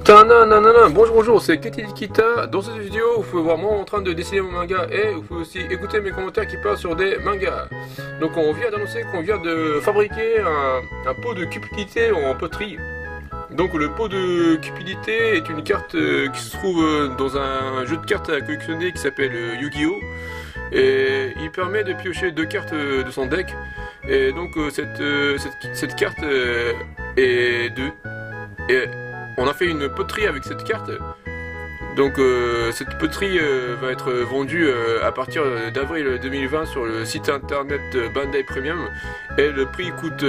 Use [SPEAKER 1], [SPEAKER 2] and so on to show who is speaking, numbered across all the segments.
[SPEAKER 1] Tananana, bonjour, c'est Kita. Dans cette vidéo, vous pouvez voir moi en train de dessiner mon manga et vous pouvez aussi écouter mes commentaires qui parlent sur des mangas. Donc on vient d'annoncer qu'on vient de fabriquer un pot de cupidité en poterie. Donc le pot de cupidité est une carte qui se trouve dans un jeu de cartes à collectionner qui s'appelle Yu-Gi-Oh! Et il permet de piocher deux cartes de son deck. Et donc cette carte est de... Et on a fait une poterie avec cette carte. Donc cette poterie va être vendue à partir d'avril 2020 sur le site internet Bandai Premium. Et le prix coûte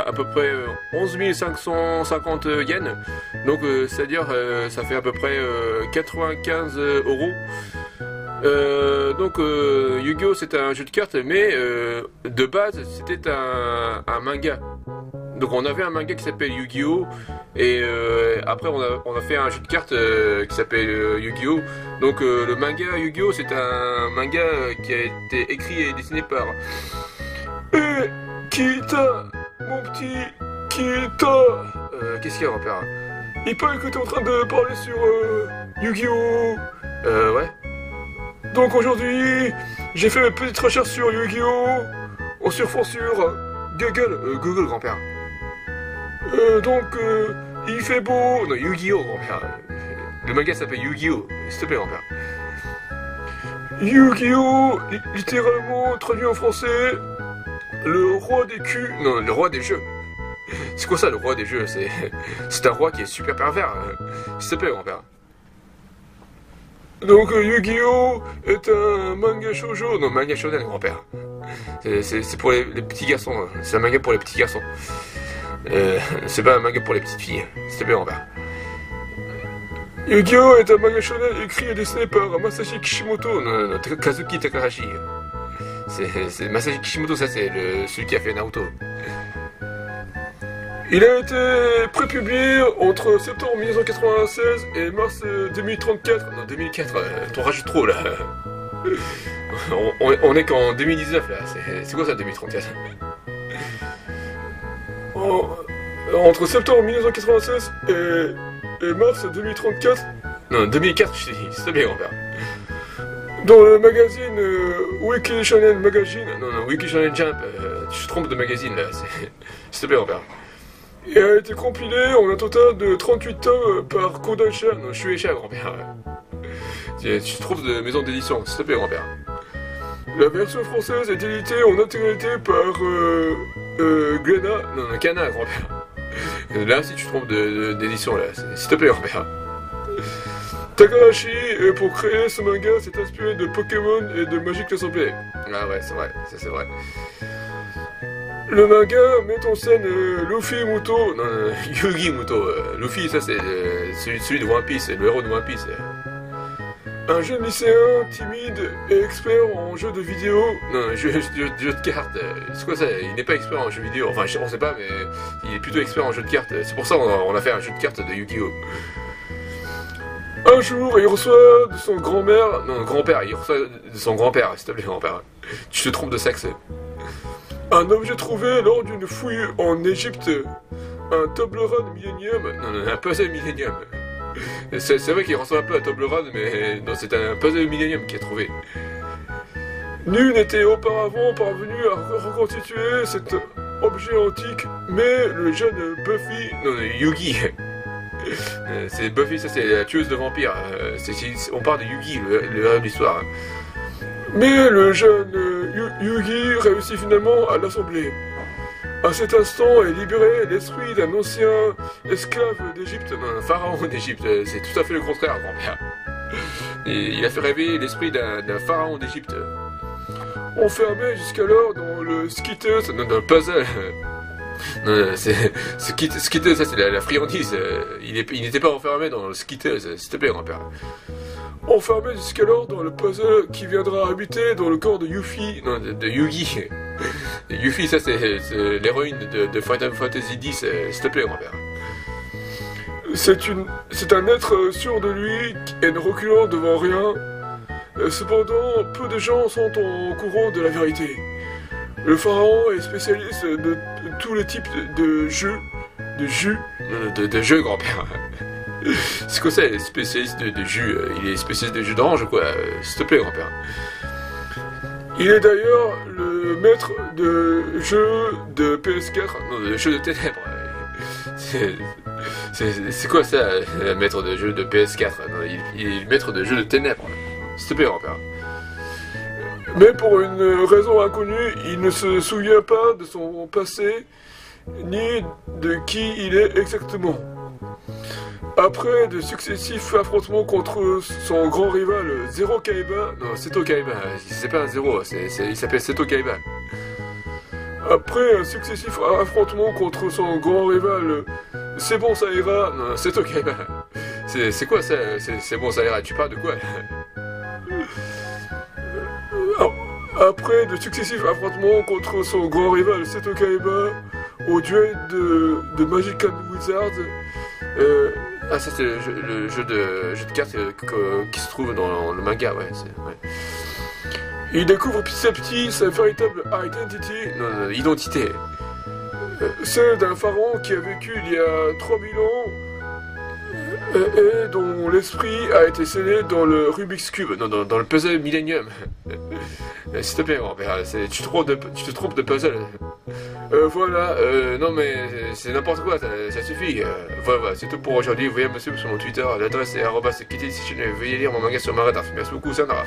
[SPEAKER 1] à peu près 11 550 yens. Donc c'est-à-dire ça fait à peu près 95 euros. Donc Yu-Gi-Oh! C'est un jeu de cartes, mais de base c'était un manga. Donc on avait un manga qui s'appelle Yu-Gi-Oh! Et après on a fait un jeu de cartes qui s'appelle Yu-Gi-Oh! Donc le manga Yu-Gi-Oh! C'est un manga qui a été écrit et dessiné par Kita, mon petit Kita. Qu'est-ce qu'il y a, grand-père? Il paraît que t'es en train de parler sur Yu-Gi-Oh! Ouais. Donc aujourd'hui, j'ai fait mes petites recherches sur Yu-Gi-Oh! En surfant sur Google, grand-père. Donc, il fait beau... Non, Yu-Gi-Oh! Grand-père. Le manga s'appelle Yu-Gi-Oh! S'il te plaît, grand-père. Yu-Gi-Oh! Littéralement, traduit en français, le roi des culs... Non, le roi des jeux. C'est quoi ça, le roi des jeux? C'est un roi qui est super pervers. S'il te plaît, grand-père. Donc Yu-Gi-Oh! Est un manga shoujo, non manga shonen, grand-père. C'est pour les petits garçons, hein. C'est un manga pour les petits garçons. C'est pas un manga pour les petites filles, s'il te plaît, grand-père. Yu-Gi-Oh! Est un manga shonen écrit et dessiné par Masashi Kishimoto, non, Kazuki Takahashi. C'est Masashi Kishimoto, ça c'est celui qui a fait Naruto. Il a été prépublié entre septembre 1996 et mars 2034. Non, 2004, t'en rajoutes trop là. On est qu'en 2019 là. C'est quoi ça, 2034? Entre septembre 1996 et mars 2034. Non, 2004, je t'ai dit, s'il te plaît, grand-père. Dans le magazine Weekly Shonen Magazine. Non, Weekly Shonen Jump. Tu te trompes de magazine là. S'il te plaît, grand-père. Il a été compilé en un total de 38 tomes par Kodansha, non, Shueisha, grand-père. Tu te trouves de maison d'édition, s'il te plaît, grand-père. La version française est éditée en intégralité par Glénat, non, Kana, grand-père. Là, si tu te trompes d'édition, là, s'il te plaît, grand-père. Takahashi, pour créer ce manga, s'est inspiré de Pokémon et de Magic l'Assemblée. Ah ouais, c'est vrai, ça c'est vrai. Le manga met en scène Luffy Muto, non, Yugi Muto. Luffy, ça c'est celui de One Piece, le héros de One Piece. Un jeune lycéen timide et expert en jeu de vidéo. Non, jeu de cartes. C'est quoi ça? Il n'est pas expert en jeu vidéo. Enfin, on sait pas, mais il est plutôt expert en jeu de cartes. C'est pour ça qu'on a fait un jeu de cartes de Yu-Gi-Oh! Un jour, il reçoit de son grand-mère. Non, grand-père, il reçoit de son grand-père, s'il te plaît, grand-père. Tu te trompes de sexe. Un objet trouvé lors d'une fouille en Égypte, un Toblerone Millennium, non, un puzzle Millennium. C'est vrai qu'il ressemble un peu à Toblerone, mais non, c'est un puzzle Millennium qui est trouvé. Nul n'était auparavant parvenu à reconstituer cet objet antique, mais le jeune Buffy, non, Yugi, c'est Buffy, ça c'est la tueuse de vampires. On parle de Yugi, le héros de l'histoire. Mais le jeune Yugi réussit finalement à l'assembler. À cet instant est libéré l'esprit d'un ancien esclave d'Égypte, non, un pharaon d'Égypte, c'est tout à fait le contraire, grand-père. Il a fait réveiller l'esprit d'un pharaon d'Égypte. Enfermé jusqu'alors dans le skitters, dans le puzzle. Non, skitters, ça c'est la friandise. Il n'était pas enfermé dans le skitters, s'il te plaît, grand-père. Enfermé jusqu'alors dans le puzzle qui viendra habiter dans le corps de Yuffie, non, de Yugi. Yuffie, ça c'est l'héroïne de Final Fantasy X, s'il te plaît, grand-père. C'est un être sûr de lui et ne reculant devant rien. Cependant, peu de gens sont au courant de la vérité. Le pharaon est spécialiste de tous les types de jeux, de jus, de jeux, grand-père. C'est quoi ça, les spécialistes de jus? Il est spécialiste de jus d'orange ou quoi? S'il te plaît, grand-père. Il est d'ailleurs le maître de jeu de PS4, non, de jeu de ténèbres. C'est quoi ça, le maître de jeu de PS4? Non, il est le maître de jeu de ténèbres. S'il te plaît, grand-père. Mais pour une raison inconnue, il ne se souvient pas de son passé, ni de qui il est exactement. Après de successifs affrontements contre son grand rival Zero Kaiba, non, Seto Kaiba, c'est pas un zéro, il s'appelle Seto Kaiba. Après un successif affrontement contre son grand rival C'est bon ça ira, non, Seto Kaiba. C'est quoi ça, c'est bon ça ira, tu parles de quoi? Après de successifs affrontements contre son grand rival Seto Kaiba au duel de Magic and Wizards, ah ça c'est le jeu de cartes qui se trouve dans le manga, ouais, ouais. Il découvre petit à petit sa véritable identité, celle d'un pharaon qui a vécu il y a 3000 ans et dont l'esprit a été scellé dans le Rubik's Cube, dans le puzzle Millennium. S'il te plaît, grand-père, tu te trompes de puzzle. Voilà, non mais c'est n'importe quoi, ça suffit. Voilà, c'est tout pour aujourd'hui. Veuillez me suivre sur mon Twitter, l'adresse est @kitty. Veuillez lire mon manga sur Maradaf. Merci beaucoup, Sanara.